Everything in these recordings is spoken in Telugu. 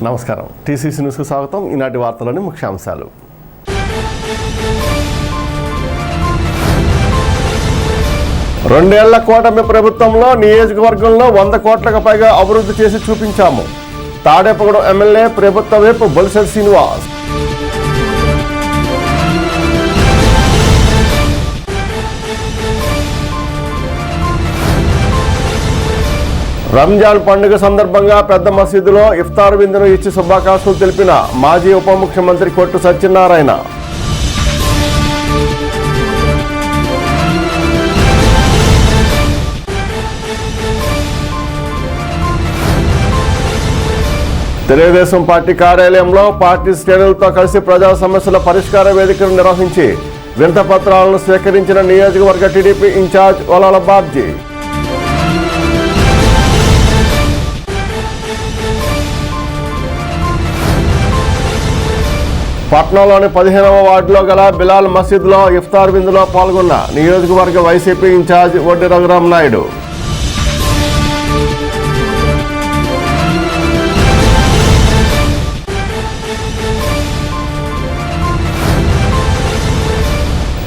నమస్కారం. టీసీసీ న్యూస్కు స్వాగతం. ఈనాటి వార్తలోని ముఖ్యాంశాలు. రెండేళ్ల కూటమి ప్రభుత్వంలో నియోజకవర్గంలో 100 కోట్లకు పైగా అభివృద్ధి చేసి చూపించాము. తాడేపగూడెం ఎమ్మెల్యే ప్రభుత్వ వైపు బొలిశెట్టి శ్రీనివాస్. రంజాన్ పండుగ సందర్భంగా పెద్ద మసీదులో ఇఫ్తార్ విందును ఇచ్చి శుభాకాంక్షలు తెలిపిన మాజీ ఉప ముఖ్యమంత్రి కొట్టు సత్యనారాయణ. తెలుగుదేశం పార్టీ కార్యాలయంలో పార్టీ శ్రేణులతో కలిసి ప్రజా సమస్యల పరిష్కార వేదికను నిర్వహించి వినతి పత్రాలను స్వీకరించిన నియోజకవర్గ టీడీపీ ఇన్ఛార్జ్ ఓలాల బాబ్జీ. పట్నంలోని 15వ వార్డులో గల బిలాల్ మసీద్లో ఇఫ్తార్ విందులో పాల్గొన్న నియోజకవర్గ YCP incharge Vaddi Raghuramanaidu.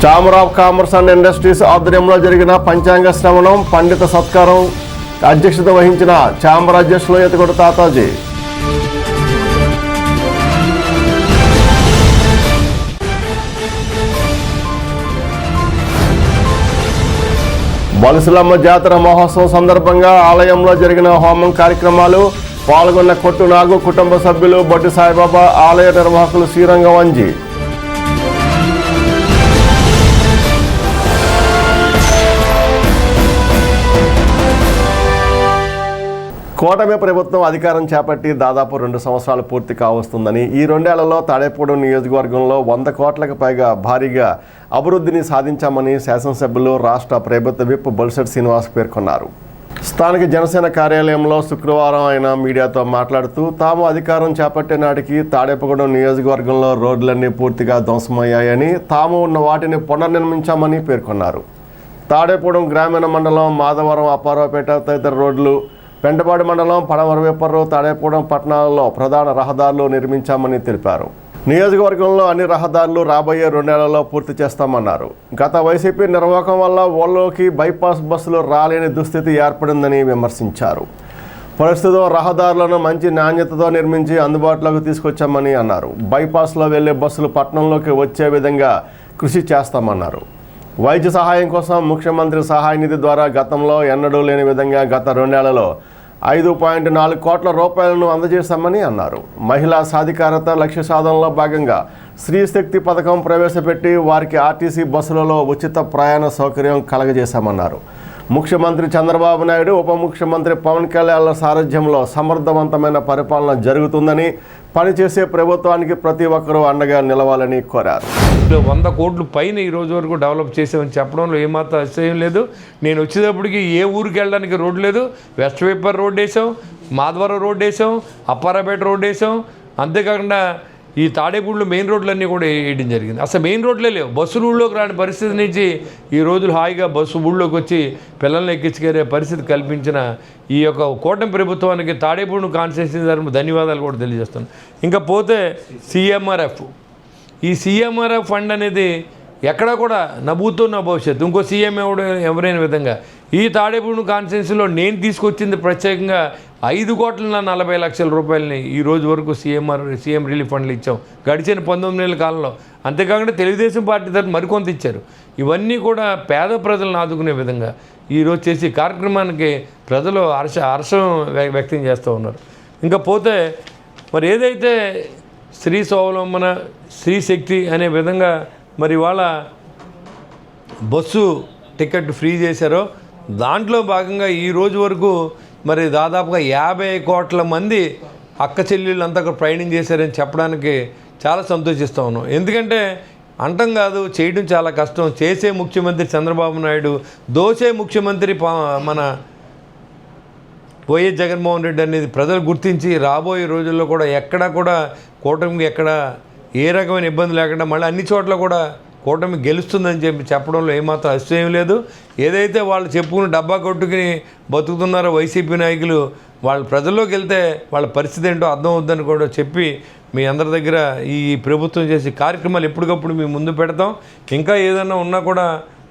Chamber of commerce and industries ఆధ్వర్యంలో జరిగిన పంచాంగ శ్రవణం పండిత సత్కారం అధ్యక్షత వహించిన ఛాంబర్ అధ్యక్షులు ఎత్తుగొట్టు తాతాజీ. బలుసులమ్మ జాతర మహోత్సవం సందర్భంగా ఆలయంలో జరిగిన హోమం కార్యక్రమాలు పాల్గొన్న కొట్టు నాగు కుటుంబ సభ్యులు, బొడ్డి సాయిబాబా ఆలయ నిర్వాహకులు శ్రీరంగవంజి. కూటమి ప్రభుత్వం అధికారం చేపట్టి దాదాపు 2 సంవత్సరాలు పూర్తి కావస్తుందని, ఈ 2 ఏళ్లలో తాడేపూడి నియోజకవర్గంలో 100 కోట్లకు పైగా భారీగా అభివృద్ధిని సాధించామని శాసనసభ్యులు రాష్ట్ర ప్రభుత్వ విప్ బొలిశెట్టి శ్రీనివాస్ పేర్కొన్నారు. స్థానిక జనసేన కార్యాలయంలో శుక్రవారం ఆయన మీడియాతో మాట్లాడుతూ, తాము అధికారం చేపట్టే నాటికి తాడేపగూడెం నియోజకవర్గంలో రోడ్లన్నీ పూర్తిగా ధ్వంసమయ్యాయని, తాము ఉన్న వాటిని పునర్నిర్మించామని పేర్కొన్నారు. తాడేపూడెం గ్రామీణ మండలం మాధవరం, అప్పారావుపేట తదితర రోడ్లు, పెంటపాడు మండలం పడమరవేపర్రు, తాడేపూడెం పట్టణాలలో ప్రధాన రహదారులు నిర్మించామని తెలిపారు. నియోజకవర్గంలో అన్ని రహదారులు రాబోయే 2 ఏళ్లలో పూర్తి చేస్తామన్నారు. గత వైసీపీ నిర్వాహకం వల్ల ఊళ్ళోకి బైపాస్ బస్సులు రాలేని దుస్థితి ఏర్పడిందని విమర్శించారు. ప్రస్తుతం రహదారులను మంచి నాణ్యతతో నిర్మించి అందుబాటులోకి తీసుకొచ్చామని అన్నారు. బైపాస్లో వెళ్లే బస్సులు పట్టణంలోకి వచ్చే విధంగా కృషి చేస్తామన్నారు. వైద్య సహాయం కోసం ముఖ్యమంత్రి సహాయ నిధి ద్వారా గతంలో ఎన్నడూ లేని విధంగా గత 2 ఏళ్లలో 5.4 కోట్ల రూపాయలను అందజేశామని అన్నారు. మహిళా సాధికారత లక్ష్య సాధనలో భాగంగా స్త్రీశక్తి పథకం ప్రవేశపెట్టి వారికి ఆర్టీసీ బస్సులలో ఉచిత ప్రయాణ సౌకర్యం కలగజేశామన్నారు. ముఖ్యమంత్రి చంద్రబాబు నాయుడు, ఉప ముఖ్యమంత్రి పవన్ కళ్యాణ్ల సారథ్యంలో సమర్థవంతమైన పరిపాలన జరుగుతుందని, పనిచేసే ప్రభుత్వానికి ప్రతి ఒక్కరూ అండగా నిలవాలని కోరారు. 100 కోట్ల పైన ఈ రోజు వరకు డెవలప్ చేసామని చెప్పడంలో ఏమాత్రం అతిశయం లేదు. నేను వచ్చేటప్పటికి ఏ ఊరికి వెళ్ళడానికి రోడ్డు లేదు. వెస్ట్ వేపర్ రోడ్ వేసాం, మాధవరం రోడ్ వేసాం, అప్పారాపేట రోడ్ వేసాం. అంతేకాకుండా ఈ తాడేపూడిలో మెయిన్ రోడ్లన్నీ కూడా వేయడం జరిగింది. అసలు మెయిన్ రోడ్లే లేవు. బస్సులు ఊళ్ళోకి రాని పరిస్థితి నుంచి ఈ రోజులు హాయిగా బస్సు ఊళ్ళోకి వచ్చి పిల్లల్ని ఎక్కించుకెళ్ళే పరిస్థితి కల్పించిన ఈ యొక్క కూటమి ప్రభుత్వానికి తాడేపూడి కాన్స్టిట్యూన్సీ తరఫున ధన్యవాదాలు కూడా తెలియజేస్తాను. ఇంకా పోతే CMRF, ఈ CMRF ఫండ్ అనేది ఎక్కడా కూడా నవ్వుతో నా భవిష్యత్తు ఇంకో సీఎం ఎవరైన విధంగా ఈ తాడేపూడి కాన్స్టిట్యూన్సీలో నేను తీసుకొచ్చింది ప్రత్యేకంగా 5,40 లక్షల రూపాయలని ఈ రోజు వరకు సీఎం రిలీఫ్ ఫండ్లు ఇచ్చాం గడిచిన 19 నెలల కాలంలో. అంతేకాకుండా తెలుగుదేశం పార్టీ తరఫున మరికొంత ఇచ్చారు. ఇవన్నీ కూడా పేద ప్రజలను ఆదుకునే విధంగా ఈరోజు చేసి కార్యక్రమానికి ప్రజలు హర్షం వ్యక్తం చేస్తూ ఉన్నారు. ఇంకా పోతే మరి ఏదైతే స్త్రీ స్వావలంబన, స్త్రీ శక్తి అనే విధంగా మరి ఇవాళ బస్సు టికెట్ ఫ్రీ చేశారో దాంట్లో భాగంగా ఈ రోజు వరకు మరి దాదాపుగా 50 కోట్ల మంది అక్క చెల్లెళ్ళంతా ప్రయాణం చేశారని చెప్పడానికి చాలా సంతోషిస్తూ ఉన్నాం. ఎందుకంటే అంటం కాదు, చేయడం చాలా కష్టం. చేసే ముఖ్యమంత్రి చంద్రబాబు నాయుడు, దోసే ముఖ్యమంత్రి మన వైఎస్ జగన్మోహన్ రెడ్డి అనేది ప్రజలు గుర్తించి రాబోయే రోజుల్లో కూడా ఎక్కడా కూడా కూటమికి ఎక్కడ ఏ రకమైన ఇబ్బంది లేకుండా మళ్ళీ అన్ని చోట్ల కూడా కూటమి గెలుస్తుందని చెప్పడంలో ఏమాత్రం అతిశయం లేదు. ఏదైతే వాళ్ళు చెప్పుకుని డబ్బా కొట్టుకుని బతుకుతున్నారో వైసీపీ నాయకులు, వాళ్ళ ప్రజల్లోకి వెళ్తే వాళ్ళ పరిస్థితి ఏంటో అర్థం అవుద్దని కూడా చెప్పి మీ అందరి దగ్గర ఈ ప్రభుత్వం చేసే కార్యక్రమాలు ఎప్పటికప్పుడు మేము ముందు పెడతాం. ఇంకా ఏదైనా ఉన్నా కూడా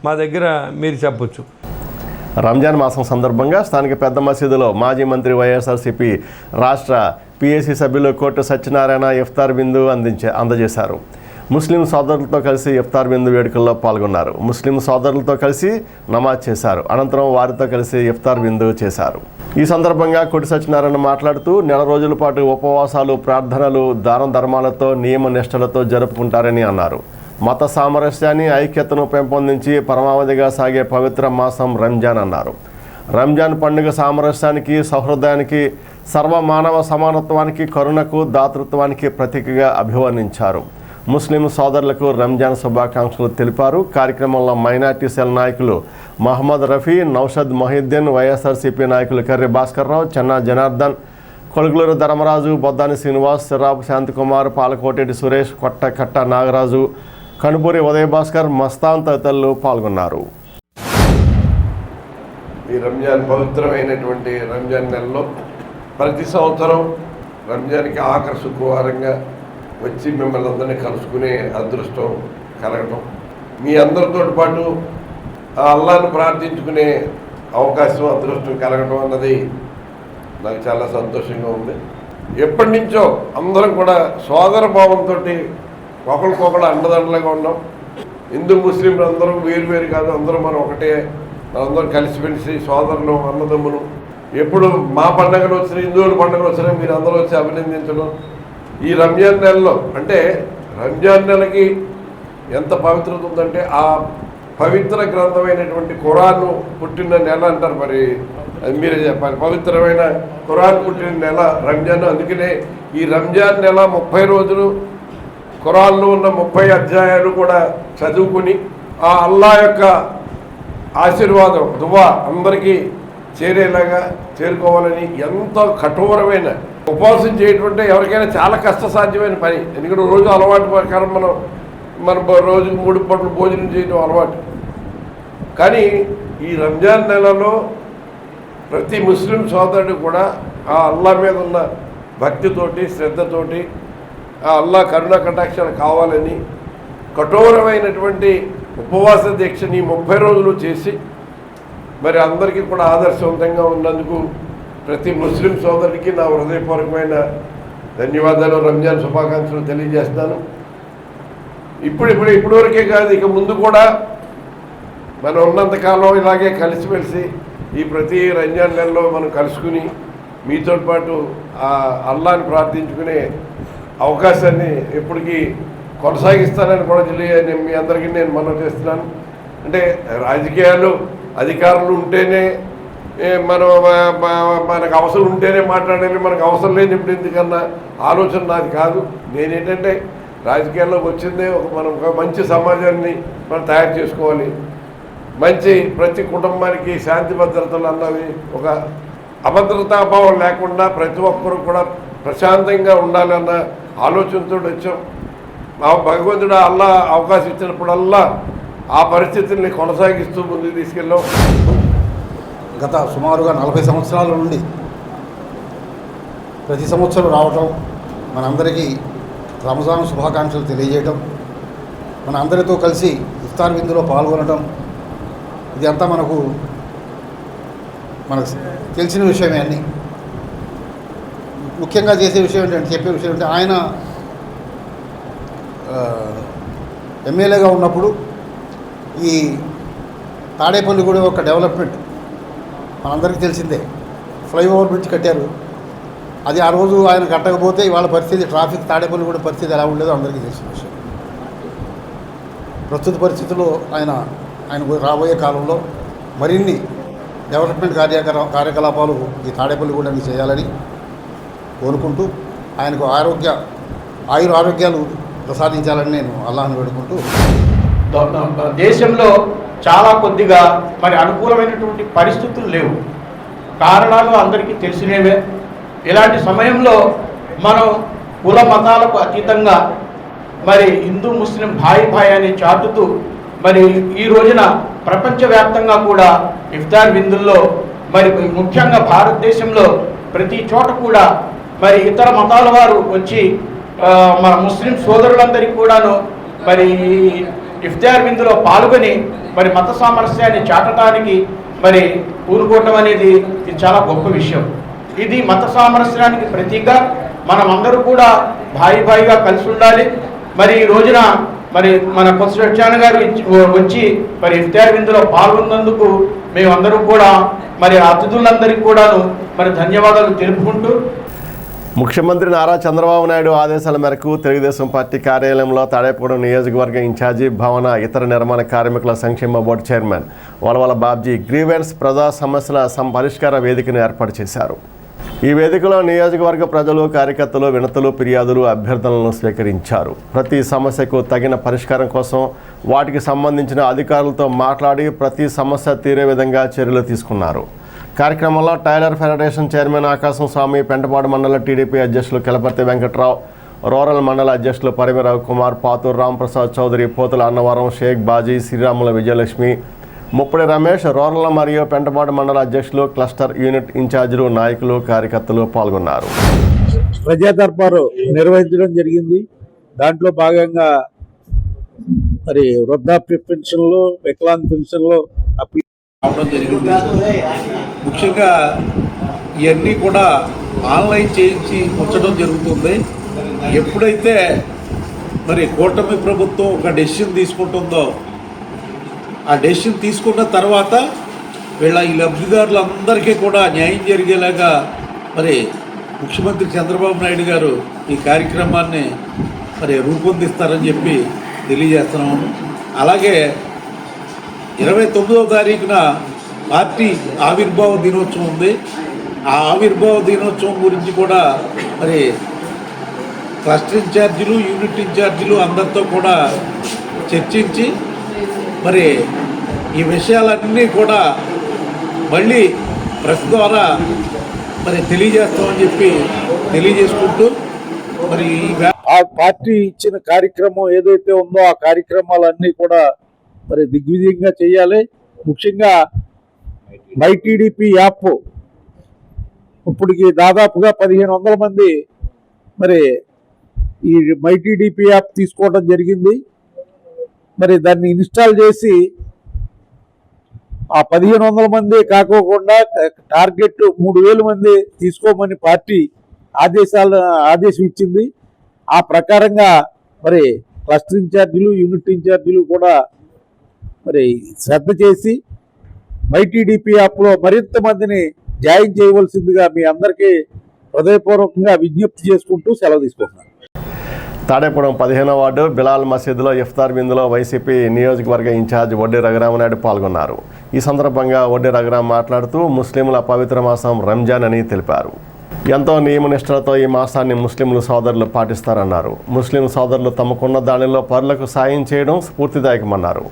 మా దగ్గర మీరు చెప్పొచ్చు. రంజాన్ మాసం సందర్భంగా స్థానిక పెద్ద మసీదులో మాజీ మంత్రి వైఎస్ఆర్సీపీ రాష్ట్ర పిఏసీ సభ్యులు కోట్టు సత్యనారాయణ ఇఫ్తార్ బిందు అందజేశారు. ముస్లిం సోదరులతో కలిసి ఇఫ్తార్ బిందు వేడుకల్లో పాల్గొన్నారు. ముస్లిం సోదరులతో కలిసి నమాజ్ చేశారు. అనంతరం వారితో కలిసి ఇఫ్తార్ బిందు చేశారు. ఈ సందర్భంగా కోటి సత్యనారాయణ మాట్లాడుతూ నెల రోజుల పాటు ఉపవాసాలు, ప్రార్థనలు, దాన ధర్మాలతో, నియమ నిష్టలతో జరుపుకుంటారని అన్నారు. మత సామరస్యాన్ని, ఐక్యతను పెంపొందించి పరమావధిగా సాగే పవిత్ర మాసం రంజాన్ అన్నారు. రంజాన్ పండుగ సామరస్యానికి, సౌహృదానికి, సర్వమానవ సమానత్వానికి, కరుణకు, దాతృత్వానికి ప్రతీకగా అభివర్ణించారు. ముస్లిం సోదరులకు రంజాన్ శుభాకాంక్షలు తెలిపారు. కార్యక్రమంలో మైనార్టీ సెల్ నాయకులు మహమ్మద్ రఫీ, నౌషద్ మొహిద్దీన్, వైఎస్ఆర్సీపీ నాయకులు కర్రి భాస్కర్రావు, చెన్నా జనార్దన్, కొలుగులూరు ధర్మరాజు, బొద్దాని శ్రీనివాస్, సిరాబ్ శాంతికుమార్, పాలకోటేటి సురేష్, కట్ట నాగరాజు, కనుపూరి ఉదయ భాస్కర్, మస్తాన్ తదితరులు పాల్గొన్నారు. ఈ రంజాన్ పవిత్రమైనటువంటి రంజాన్ నెలలో ప్రతి సంవత్సరం రంజాన్కి ఆఖరి శుక్రవారంగా వచ్చి మిమ్మల్ని అందరినీ కలుసుకునే అదృష్టం కలగటం, మీ అందరితో పాటు ఆ అల్లాను ప్రార్థించుకునే అవకాశం, అదృష్టం కలగటం అన్నది నాకు చాలా సంతోషంగా ఉంది. ఎప్పటి నుంచో అందరం కూడా సోదర భావంతో ఒకరికొకరు అండదండలుగా ఉన్నాం. హిందూ ముస్లింలు అందరం వేరు కాదు, అందరం మనం ఒకటే, అందరం కలిసిమెలిసి సోదరులు, అన్నదమ్ములు. ఎప్పుడు మా పండుగలు వచ్చినా, హిందువుల పండుగలు వచ్చినా మీరు అందరూ వచ్చి అభినందించడం. ఈ రంజాన్ నెలలో అంటే రంజాన్ నెలకి ఎంత పవిత్రత ఉందంటే ఆ పవిత్ర గ్రంథమైనటువంటి ఖురాన్ పుట్టిన నెల అంటారు. మరి అది మీరే చెప్పాలి. పవిత్రమైన ఖురాన్ పుట్టిన నెల రంజాన్. అందుకనే ఈ రంజాన్ నెల 30 రోజులు ఖురాన్లో ఉన్న 30 అధ్యాయాలు కూడా చదువుకుని ఆ అల్లా యొక్క ఆశీర్వాదం, దువా అందరికీ చేరేలాగా చేరుకోవాలని ఎంతో కఠోరమైన ఉపవాసం చేయటువంటి ఎవరికైనా చాలా కష్టసాధ్యమైన పని. ఎందుకంటే రోజు అలవాటు ప్రకారం మనం రోజుకు 3 పూటలు భోజనం చేయడం అలవాటు. కానీ ఈ రంజాన్ నెలలో ప్రతి ముస్లిం సోదరుడు కూడా ఆ అల్లా మీద ఉన్న భక్తితోటి, శ్రద్ధతోటి ఆ అల్లా కరుణ కటాక్షాలు కావాలని కఠోరమైనటువంటి ఉపవాస దీక్షని 30 రోజులు చేసి మరి అందరికీ కూడా ఆదర్శవంతంగా ఉన్నందుకు ప్రతి ముస్లిం సోదరుడికి నా హృదయపూర్వకమైన ధన్యవాదాలు, రంజాన్ శుభాకాంక్షలు తెలియజేస్తున్నాను. ఇప్పటివరకే కాదు, ఇక ముందు కూడా మనం ఉన్నంతకాలం ఇలాగే కలిసిమెలిసి ఈ ప్రతి రంజాన్ నెలలో మనం కలుసుకుని మీతో పాటు ఆ అల్లాని ప్రార్థించుకునే అవకాశాన్ని ఎప్పటికీ కొనసాగిస్తానని కూడా మీ అందరికీ నేను మనవి చేస్తున్నాను. అంటే రాజకీయాలు, అధికారులు ఉంటేనే మనకు అవసరం ఉంటేనే మాట్లాడాలి, మనకు అవసరం లేని ఇప్పుడు ఎందుకన్నా ఆలోచన నాది కాదు. నేనేంటంటే రాజకీయాల్లోకి వచ్చిందే మనం ఒక మంచి సమాజాన్ని మనం తయారు చేసుకోవాలి, మంచి ప్రతి కుటుంబానికి శాంతి భద్రతలు అన్నవి ఒక అభద్రతాభావం లేకుండా ప్రతి ఒక్కరూ కూడా ప్రశాంతంగా ఉండాలన్న ఆలోచనతో వచ్చాం. భగవంతుడు అల్లా అవకాశం ఇచ్చినప్పుడల్లా ఆ పరిస్థితుల్ని కొనసాగిస్తూ ముందుకు తీసుకెళ్ళాం. గత సుమారుగా 40 సంవత్సరాల నుండి ప్రతి సంవత్సరం రావటం, మనందరికీ రంజాన్ శుభాకాంక్షలు తెలియజేయటం, మన అందరితో కలిసి ఇఫ్తార్ విందులో పాల్గొనటం, ఇదంతా మనకు తెలిసిన విషయమే. అన్నీ ముఖ్యంగా చేసే విషయం ఏంటంటే, చెప్పే విషయం ఏంటంటే, ఆయన ఎమ్మెల్యేగా ఉన్నప్పుడు ఈ తాడేపల్లి కూడా ఒక డెవలప్మెంట్ మనందరికీ తెలిసిందే, ఫ్లైఓవర్ బ్రిడ్జ్ కట్టారు. అది ఆ రోజు ఆయన కట్టకపోతే ఇవాళ పరిస్థితి, ట్రాఫిక్ తాడేపల్లి కూడా పరిస్థితి ఎలా ఉండేదో అందరికీ తెలిసిన విషయం. ప్రస్తుత పరిస్థితుల్లో ఆయన రాబోయే కాలంలో మరిన్ని డెవలప్మెంట్ కార్యకలాపాలు ఈ తాడేపల్లి కూడా చేయాలని కోరుకుంటూ, ఆయనకు ఆరోగ్యాలు ప్రసాదించాలని నేను అల్లాహ్ను వేడుకుంటూ, దేశంలో చాలా కొద్దిగా మరి అనుకూలమైనటువంటి పరిస్థితులు లేవు. కారణాలు అందరికీ తెలిసినవే. ఇలాంటి సమయంలో మనం కుల మతాలకు అతీతంగా మరి హిందూ ముస్లిం భాయి అని చాటుతూ మరి ఈ రోజున ప్రపంచవ్యాప్తంగా కూడా ఇఫ్తార్ విందుల్లో మరి ముఖ్యంగా భారతదేశంలో ప్రతి చోట కూడా మరి ఇతర మతాల వారు వచ్చి మన ముస్లిం సోదరులందరికీ కూడాను మరి ఇఫ్తార్ విందులో పాల్గొని మరి మత సామరస్యాన్ని చాటడానికి మరి పూనుకోవటం అనేది ఇది చాలా గొప్ప విషయం. ఇది మత సామరస్యానికి ప్రతీక. మనం అందరూ కూడా భాయిగా కలిసి ఉండాలి. మరి ఈ రోజున మరి మన కొత్త సత్యాన గారు వచ్చి మరి ఇఫ్తార్ విందులో పాల్గొన్నందుకు మేమందరూ కూడా మరి అతిథులందరికీ కూడాను మరి ధన్యవాదాలు తెలుపుకుంటూ, ముఖ్యమంత్రి నారా చంద్రబాబు నాయుడు ఆదేశాల మేరకు తెలుగుదేశం పార్టీ కార్యాలయంలో తాడేపూడి నియోజకవర్గ ఇన్ఛార్జి భవన ఇతర నిర్మాణ కార్మికుల సంక్షేమ board chairman Valavala Babji grievance ప్రజా సమస్యల పరిష్కార వేదికను ఏర్పాటు చేశారు. ఈ వేదికలో నియోజకవర్గ ప్రజలు, కార్యకర్తలు వినతులు, ఫిర్యాదులు, అభ్యర్థనలను స్వీకరించారు. ప్రతి సమస్యకు తగిన పరిష్కారం కోసం వాటికి సంబంధించిన అధికారులతో మాట్లాడి ప్రతి సమస్య తీరే విధంగా చర్యలు తీసుకున్నారు. కార్యక్రమంలో టైలర్ ఫెడరేషన్ చైర్మన్ ఆకాశం స్వామి, పెంటపాడు మండల టీడీపీ అధ్యక్షులు కెలపర్తి వెంకట్రావు, రూరల్ మండల అధ్యక్షులు పరిమి రవికుమార్, పాతూరు రాంప్రసాద్ చౌదరి, పోతుల అన్నవరం షేక్ బాజీ, శ్రీరాముల విజయలక్ష్మి, ముప్పడి రమేష్, రూరల్ మరియు పెంటపాడు మండల అధ్యక్షులు, క్లస్టర్ యూనిట్ ఇన్ఛార్జీలు, నాయకులు, కార్యకర్తలు పాల్గొన్నారు. ప్రజా దర్బారు నిర్వహించడం జరిగింది. దాంట్లో భాగంగా మరి వృద్ధాప్య పెన్షన్లు, వికలాంగ్ పెన్షన్లు అప్పీల్ అవడం జరిగింది. ముఖ్యంగా ఇవన్నీ కూడా ఆన్లైన్ చేయించి ఉంచడం జరుగుతుంది. ఎప్పుడైతే మరి కూటమి ప్రభుత్వం ఒక డెసిషన్ తీసుకుంటుందో ఆ డెసిషన్ తీసుకున్న తర్వాత ఈ లబ్ధిదారులందరికీ కూడా న్యాయం జరిగేలాగా మరి ముఖ్యమంత్రి చంద్రబాబు నాయుడు గారు ఈ కార్యక్రమాన్ని మరి రూపొందిస్తారని చెప్పి తెలియజేస్తున్నాము. అలాగే 29వ తారీఖున పార్టీ ఆవిర్భావ దినోత్సవం ఉంది. ఆ ఆవిర్భావ దినోత్సవం గురించి కూడా మరి క్లస్టర్ ఇన్ఛార్జీలు, యూనిట్ ఇన్ఛార్జీలు అందరితో కూడా చర్చించి మరి ఈ విషయాలన్నీ కూడా మళ్ళీ ప్రెస్ ద్వారా మరి తెలియజేస్తామని చెప్పి తెలియజేసుకుంటూ మరి ఆ పార్టీ ఇచ్చిన కార్యక్రమం ఏదైతే ఉందో ఆ కార్యక్రమాలన్నీ కూడా మరి దిగ్విజయంగా చేయాలి. ముఖ్యంగా మైటీడీపీ యాప్ ఇప్పటికి దాదాపుగా 1500 మంది మరి ఈ మైటీడీపీ యాప్ తీసుకోవడం జరిగింది. మరి దాన్ని ఇన్స్టాల్ చేసి ఆ 1500 మంది కాకోకుండా టార్గెట్ 3000 మంది తీసుకోమని పార్టీ ఆదేశం ఇచ్చింది. ఆ ప్రకారంగా మరి క్లస్టర్ ఇన్ఛార్జీలు, యూనిట్ ఇన్ఛార్జీలు కూడా మరి శ్రద్ధ చేసి మైటీడీపీ యాప్లో మరింత మందిని జాయిన్ చేయవలసిందిగా మీ అందరికీ హృదయపూర్వకంగా విజ్ఞప్తి చేసుకుంటూ సెలవు తీసుకుంటున్నాను. తాడేపురం 15వ వార్డు బిలాల్ మసీదులో ఇఫ్తార్ విందులో వైసీపీ నియోజకవర్గ ఇన్ఛార్జ్ వడ్డీ రఘురామనాయుడు పాల్గొన్నారు. ఈ సందర్భంగా వడ్డీ రఘురాం మాట్లాడుతూ ముస్లింల పవిత్ర మాసం రంజాన్ అని తెలిపారు. ఎంతో నియమనిష్టలతో ఈ మాసాన్ని ముస్లింలు సోదరులు పాటిస్తారన్నారు. ముస్లిం సోదరులు తమకున్న దానిలో పరులకు సాయం చేయడం స్ఫూర్తిదాయకమన్నారు.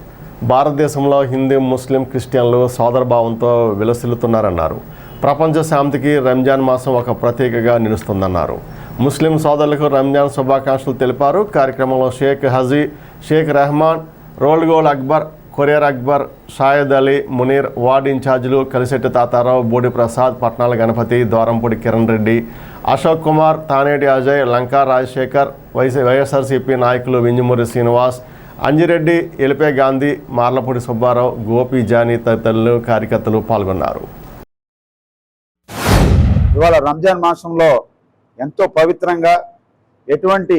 భారతదేశంలో హిందూ, ముస్లిం, క్రిస్టియన్లు సోదరభావంతో విలసిల్లుతున్నారన్నారు. ప్రపంచ శాంతికి రంజాన్ మాసం ఒక ప్రతీకగా నిలుస్తుందన్నారు. ముస్లిం సోదరులకు రంజాన్ శుభాకాంక్షలు తెలిపారు. కార్యక్రమంలో షేక్ హజీ, షేక్ రెహమాన్, రోల్గోల్ అక్బర్, కొరియర్ అక్బర్, షాయద్ అలీ, మునీర్, వార్డు ఇన్ఛార్జీలు కలిశెట్టి తాతారావు, బోడి ప్రసాద్, పట్నాల గణపతి, ద్వారంపూడి కిరణ్ రెడ్డి, అశోక్ కుమార్, తానేటి అజయ్, లంకా రాజశేఖర్, వైఎస్ఆర్సీపీ నాయకులు వింజమూరి శ్రీనివాస్, అంజిరెడ్డి, ఎలిపే గాంధీ, మార్లపూడి సుబ్బారావు, గోపి, జానీ తదితరులు కార్యకర్తలు పాల్గొన్నారు. ఇవాళ రంజాన్ మాసంలో ఎంతో పవిత్రంగా ఎటువంటి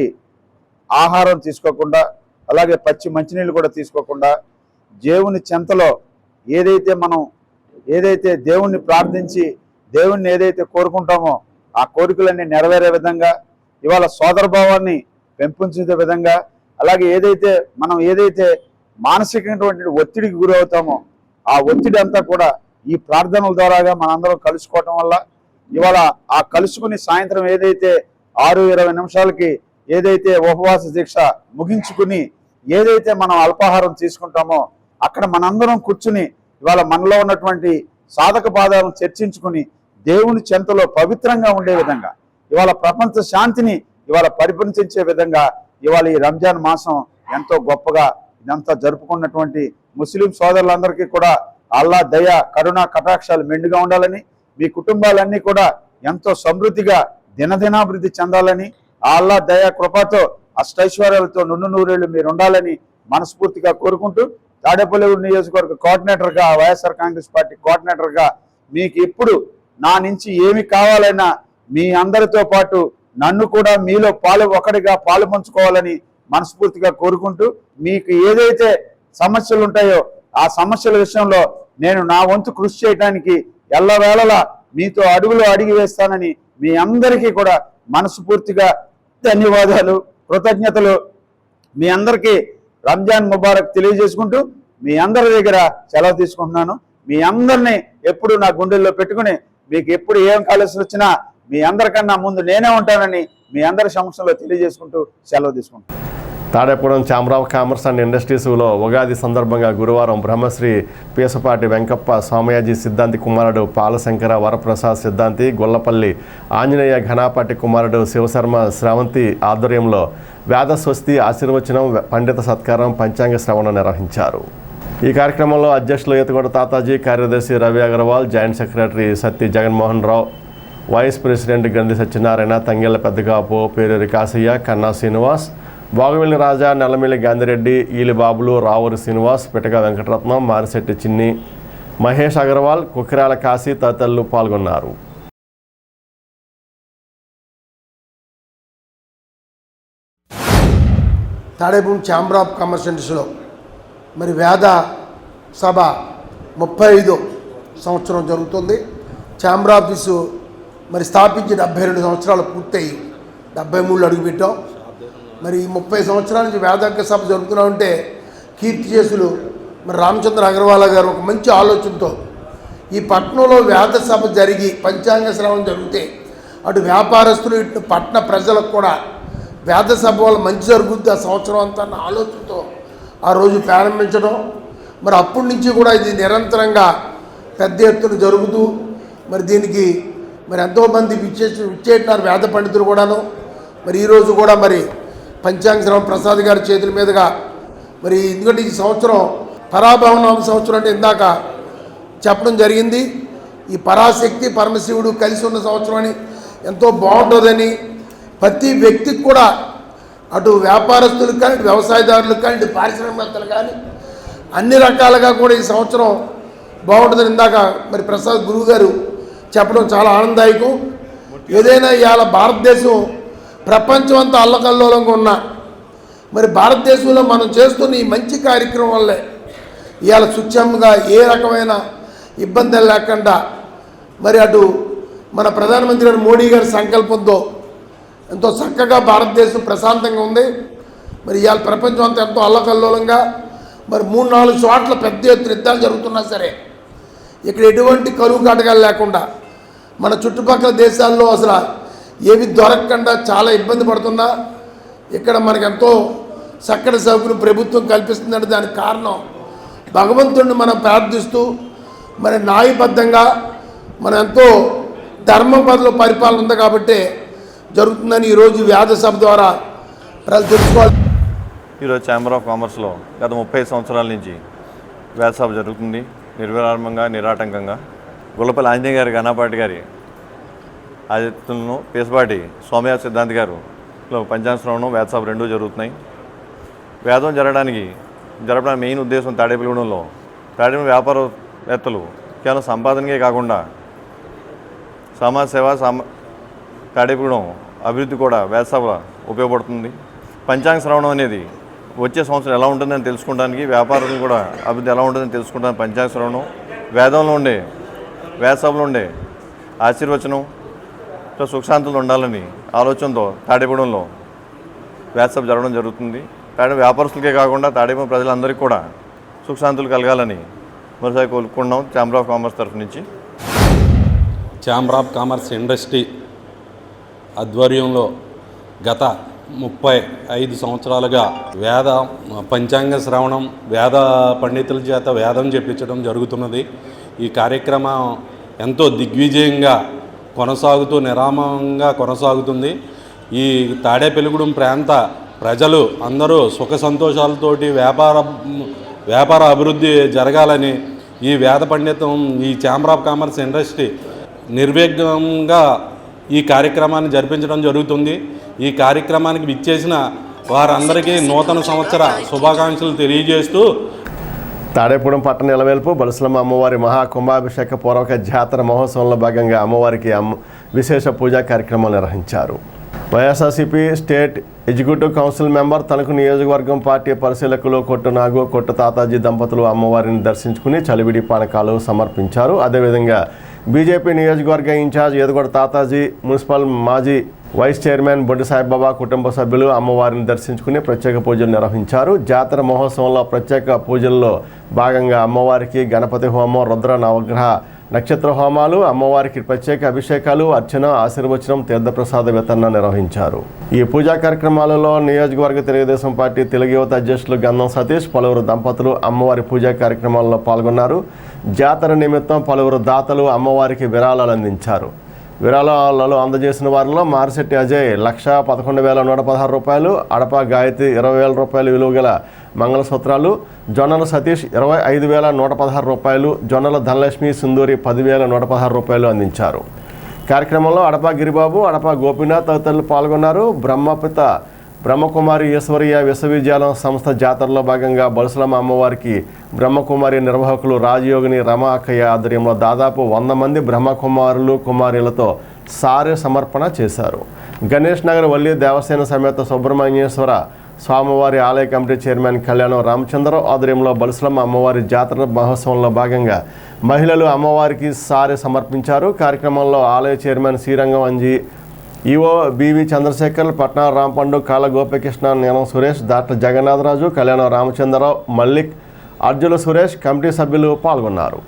ఆహారం తీసుకోకుండా, అలాగే పచ్చి మంచినీళ్ళు కూడా తీసుకోకుండా దేవుని చెంతలో ఏదైతే దేవుణ్ణి ప్రార్థించి దేవుణ్ణి ఏదైతే కోరుకుంటామో ఆ కోరికలన్నీ నెరవేరే విధంగా, ఇవాళ సోదరభావాన్ని పెంపొందించే విధంగా, అలాగే ఏదైతే మానసికమైనటువంటి ఒత్తిడికి గురవుతామో ఆ ఒత్తిడి అంతా కూడా ఈ ప్రార్థనల ద్వారాగా మనందరం కలుసుకోవటం వల్ల ఇవాళ ఆ కలుసుకుని సాయంత్రం ఏదైతే 6:20 నిమిషాలకి ఏదైతే ఉపవాస దీక్ష ముగించుకుని ఏదైతే మనం అల్పాహారం తీసుకుంటామో అక్కడ మనందరం కూర్చుని ఇవాళ మనలో ఉన్నటువంటి సాధక బాధలను చర్చించుకుని దేవుని చెంతలో పవిత్రంగా ఉండే విధంగా, ఇవాళ ప్రపంచ శాంతిని ఇవాళ పరిపంచే విధంగా ఇవాళ ఈ రంజాన్ మాసం ఎంతో గొప్పగా ఇదంతా జరుపుకున్నటువంటి ముస్లిం సోదరులందరికీ కూడా అల్లా దయ కరుణ కటాక్షాలు మెండుగా ఉండాలని, మీ కుటుంబాలన్నీ కూడా ఎంతో సమృద్ధిగా దినదినాభివృద్ధి చెందాలని, ఆ అల్లా దయ కృపతో అష్టైశ్వర్యాలతో నుండు నూరేళ్లు మీరు ఉండాలని మనస్ఫూర్తిగా కోరుకుంటూ, తాడేపల్లిగూడెం నియోజకవర్గ కోఆర్డినేటర్గా, వైఎస్ఆర్ కాంగ్రెస్ పార్టీ కోఆర్డినేటర్గా మీకు ఎప్పుడు నా నుంచి ఏమి కావాలన్నా మీ అందరితో పాటు నన్ను కూడా మీలో ఒకటిగా పాలు పంచుకోవాలని మనస్ఫూర్తిగా కోరుకుంటూ, మీకు ఏదైతే సమస్యలు ఉంటాయో ఆ సమస్యల విషయంలో నేను నా వంతు కృషి చేయడానికి ఎల్లవేళలా మీతో అడుగులు అడిగి వేస్తానని మీ అందరికీ కూడా మనస్ఫూర్తిగా ధన్యవాదాలు, కృతజ్ఞతలు. మీ అందరికీ రంజాన్ ముబారక్ తెలియజేసుకుంటూ మీ అందరి దగ్గర సెలవు తీసుకుంటున్నాను. మీ అందరినీ ఎప్పుడు నా గుండెల్లో పెట్టుకుని మీకు ఎప్పుడు ఏం కాలేజీలు వచ్చినా మీ అందరికన్నా ముందు నేనే ఉంటానని మీ అందరి సమక్షంలో తెలియజేసుకుంటూ సెలవు తీసుకుంటాను. Tadepudem chamber of commerce and ఇండస్ట్రీస్లో ఉగాది సందర్భంగా గురువారం బ్రహ్మశ్రీ పీసపాటి వెంకప్ప స్వామయాజీ సిద్ధాంతి కుమారుడు పాలశంకర వరప్రసాద్ సిద్ధాంతి, గొల్లపల్లి ఆంజనేయ ఘనాపాటి కుమారుడు శివశర్మ శ్రవంతి ఆధ్వర్యంలో వేద స్వస్తి, ఆశీర్వచనం, పండిత సత్కారం, పంచాంగ శ్రవణం నిర్వహించారు. ఈ కార్యక్రమంలో అధ్యక్షులు ఈతగొడ తాతాజీ, కార్యదర్శి Ravi Agarwal, joint secretary Satti Jaganmohan Rao, vice president Gandhi Satyanarayana, Tangella పెద్దగాపు, Peruri Kasaiah, కన్నా శ్రీనివాస్, బాగువెల్లి రాజా, నల్లమిల్లి గాంధిరెడ్డి, ఈలిబాబులు, రావూరి శ్రీనివాస్, పిటక వెంకటరత్నం, మారిశెట్టి చిన్ని, మహేష్ అగర్వాల్, కుకిరాల కాశీ తదితరులు పాల్గొన్నారు. తాడేపూడెం ఛాంబర్ ఆఫ్ కామర్స్ ఇండస్ట్రీలో మరి వేద సభ 35వ సంవత్సరం జరుగుతుంది. ఛాంబర్ ఆఫీసు మరి స్థాపించి 72 సంవత్సరాలు పూర్తయి 73లో అడుగుపెట్టాం. మరి ఈ 30 సంవత్సరాల నుంచి వేదాంగ సభ జరుగుతూ ఉంటే కీర్తిశేషులు మరి రామచంద్ర అగర్వాల్ గారు ఒక మంచి ఆలోచనతో ఈ పట్టణంలో వేద సభ జరిగి పంచాంగ శ్రవణం జరిగితే అటు వ్యాపారస్తులు ఇటు పట్టణ ప్రజలకు కూడా వేద సభ వల్ల మంచి జరుగుద్ది ఆ సంవత్సరం అంతా అన్న ఆలోచనతో ఆ రోజు ప్రారంభించడం. మరి అప్పటి నుంచి కూడా ఇది నిరంతరంగా పెద్ద ఎత్తున జరుగుతూ మరి దీనికి మరి ఎంతోమంది విచ్చేటున్నారు వేద పండితులు కూడాను. మరి ఈరోజు కూడా మరి పంచాంగ శ్రవణ ప్రసాద్ గారి చేతుల మీదుగా మరి ఎందుకంటే ఈ సంవత్సరం పరాభవనామ సంవత్సరం అంటే ఇందాక చెప్పడం జరిగింది. ఈ పరాశక్తి పరమశివుడు కలిసి ఉన్న సంవత్సరం అని ఎంతో బాగుంటుందని ప్రతి వ్యక్తికి కూడా అటు వ్యాపారస్తులకు కానీ ఇటు వ్యవసాయదారులకు కానీ ఇటు పారిశ్రామికవేత్తలు కానీ అన్ని రకాలుగా కూడా ఈ సంవత్సరం బాగుంటుందని ఇందాక మరి ప్రసాద్ గురువు గారు చెప్పడం చాలా ఆనందదాయకం. ఏదైనా ఇవాళ భారతదేశం ప్రపంచం అంతా అల్లకల్లోలంగా ఉన్నా మరి భారతదేశంలో మనం చేస్తున్న ఈ మంచి కార్యక్రమం వల్లే ఇవాళ సుక్షంగా ఏ రకమైన ఇబ్బందులు లేకుండా మరి అటు మన ప్రధానమంత్రి గారు మోడీ గారి సంకల్పంతో ఎంతో చక్కగా భారతదేశం ప్రశాంతంగా ఉంది. మరి ఇవాళ ప్రపంచం అంతా ఎంతో అల్లకల్లోలంగా మరి 3-4 చోట్ల పెద్ద ఎత్తున యుద్ధాలు జరుగుతున్నా సరే ఇక్కడ ఎటువంటి కరువు కాటకాలు లేకుండా మన చుట్టుపక్కల దేశాల్లో అసలు ఏవి దొరకకుండా చాలా ఇబ్బంది పడుతున్నా ఇక్కడ మనకు ఎంతో చక్కటి సౌకర్యం ప్రభుత్వం కల్పిస్తుందంటే దానికి కారణం భగవంతుడిని మనం ప్రార్థిస్తూ మరి న్యాయబద్ధంగా మనం ఎంతో ధర్మపదలో పరిపాలన ఉంది కాబట్టి జరుగుతుందని ఈరోజు వేద సభ ద్వారా ప్రజలు తెలుసుకోవాలి. ఈరోజు ఛాంబర్ ఆఫ్ కామర్స్లో గత 30 సంవత్సరాల నుంచి వేద సభ జరుగుతుంది. నిర్విరామంగా నిరాటంకంగా గొల్లపల్లి ఆంజనేయ గారి ఘనాపాటి గారి ఆదిత్యులను పీసపాటి స్వామయాజీ సిద్ధాంతి గారు పంచాంగ శ్రవణం వేద సభ రెండూ జరుగుతున్నాయి. వేదం జరపడానికి మెయిన్ ఉద్దేశం తాడేపల్లిగూడెంలో వ్యాపారవేత్తలు కేవలం సంపాదనకే కాకుండా సమాజ సేవ తాడేపల్లిగూడెం అభివృద్ధి కూడా వేద సభ ఉపయోగపడుతుంది. పంచాంగ శ్రవణం అనేది వచ్చే సంవత్సరం ఎలా ఉంటుందని తెలుసుకోవడానికి, వ్యాపారులు కూడా అభివృద్ధి ఎలా ఉంటుందని తెలుసుకోవడానికి పంచాంగ శ్రవణం, వేదంలో ఉండే వేద సభలో ఉండే ఆశీర్వచనం సుఖశాంతులు ఉండాలని ఆలోచనతో తాడేపల్లిగూడెంలో వేద సభ జరగడం జరుగుతుంది. వ్యాపారస్తులకే కాకుండా తాడేపల్లి ప్రజలందరికీ కూడా సుఖశాంతులు కలగాలని మరోసారి కోరుకుంటున్నాం ఛాంబర్ ఆఫ్ కామర్స్ తరఫు నుంచి. ఛాంబర్ ఆఫ్ కామర్స్ ఇండస్ట్రీ ఆధ్వర్యంలో గత 35 సంవత్సరాలుగా పంచాంగ శ్రవణం, వేద పండితుల చేత వేదం చెప్పించడం జరుగుతున్నది. ఈ కార్యక్రమం ఎంతో దిగ్విజయంగా కొనసాగుతూ నిరామంగా కొనసాగుతుంది. ఈ తాడేపల్లిగూడెం ప్రాంత ప్రజలు అందరూ సుఖ సంతోషాలతోటి వ్యాపార అభివృద్ధి జరగాలని ఈ వేద పండితం ఈ ఛాంబర్ ఆఫ్ కామర్స్ ఇండస్ట్రీ నిర్విఘ్నంగా ఈ కార్యక్రమాన్ని జరిపించడం జరుగుతుంది. ఈ కార్యక్రమానికి విచ్చేసిన వారందరికీ నూతన సంవత్సర శుభాకాంక్షలు తెలియజేస్తూ తాడేపూడెం పట్టణ నిలవేల్పు బలుసులమ్మ అమ్మవారి మహాకుంభాభిషేక పూర్వక జాతర మహోత్సవంలో భాగంగా అమ్మవారికి విశేష పూజా కార్యక్రమాలు నిర్వహించారు. YSRCP state executive council member Tanuku నియోజకవర్గం పార్టీ పరిశీలకులు కొట్టు నాగు కొట్టు తాతాజీ దంపతులు అమ్మవారిని దర్శించుకుని చలివిడి పానకాలు సమర్పించారు. అదేవిధంగా బీజేపీ నియోజకవర్గ ఇన్ఛార్జ్ ఏదుగొడ తాతాజీ, మున్సిపల్ మాజీ వైస్ చైర్మన్ బొడ్డు సాయిబాబా కుటుంబ సభ్యులు అమ్మవారిని దర్శించుకుని ప్రత్యేక పూజలు నిర్వహించారు. జాతర మహోత్సవంలో ప్రత్యేక పూజల్లో భాగంగా అమ్మవారికి గణపతి హోమం, రుద్ర నవగ్రహ నక్షత్ర హోమాలు, అమ్మవారికి ప్రత్యేక అభిషేకాలు, అర్చన, ఆశీర్వచనం, తీర్థప్రసాద వితరణ నిర్వహించారు. ఈ పూజా కార్యక్రమాలలో నియోజకవర్గ తెలుగుదేశం పార్టీ తెలుగు యువత అధ్యక్షులు గంధం సతీష్, పలువురు దంపతులు అమ్మవారి పూజా కార్యక్రమాల్లో పాల్గొన్నారు. జాతర నిమిత్తం పలువురు దాతలు అమ్మవారికి విరాళాలు అందించారు. విరాళాలలో అందజేసిన వారిలో మారిశెట్టి అజయ్ 1,11,116 రూపాయలు, అడప గాయత్రి 20,000 రూపాయలు విలువ గల మంగళసూత్రాలు, జొన్నల సతీష్ 25,116 రూపాయలు, జొన్నల ధనలక్ష్మి సింధూరి 10,116 రూపాయలు అందించారు. కార్యక్రమంలో అడప గిరిబాబు, అడప గోపీనాథ్ తదితరులు పాల్గొన్నారు. బ్రహ్మకుమారి ఈశ్వరీయ విశ్వవిద్యాలయం సంస్థ జాతరలో భాగంగా బలుసులమ్మ అమ్మవారికి బ్రహ్మకుమారి నిర్వాహకులు రాజయోగిని రమ అక్కయ్య ఆధ్వర్యంలో దాదాపు 100 మంది బ్రహ్మకుమారులు కుమారులతో సారె సమర్పణ చేశారు. గణేష్ నగర్ వల్లి దేవసేన సమేత సుబ్రహ్మణ్యేశ్వర స్వామివారి ఆలయ కమిటీ చైర్మన్ కళ్యాణం రామచంద్రరావు ఆధ్వర్యంలో బలుసులమ్మ అమ్మవారి జాతర మహోత్సవంలో భాగంగా మహిళలు అమ్మవారికి సారె సమర్పించారు. కార్యక్రమంలో ఆలయ chairman Srirangam Anji, EO BV Chandrasekhar, Patna Rampandu, Kalla Gopikrishna, Neelam Suresh, doctor Jagannatharaju, Kalyana Ramachandrarao, Mallik, Arjuna Suresh, committee సభ్యులు పాల్గొన్నారు.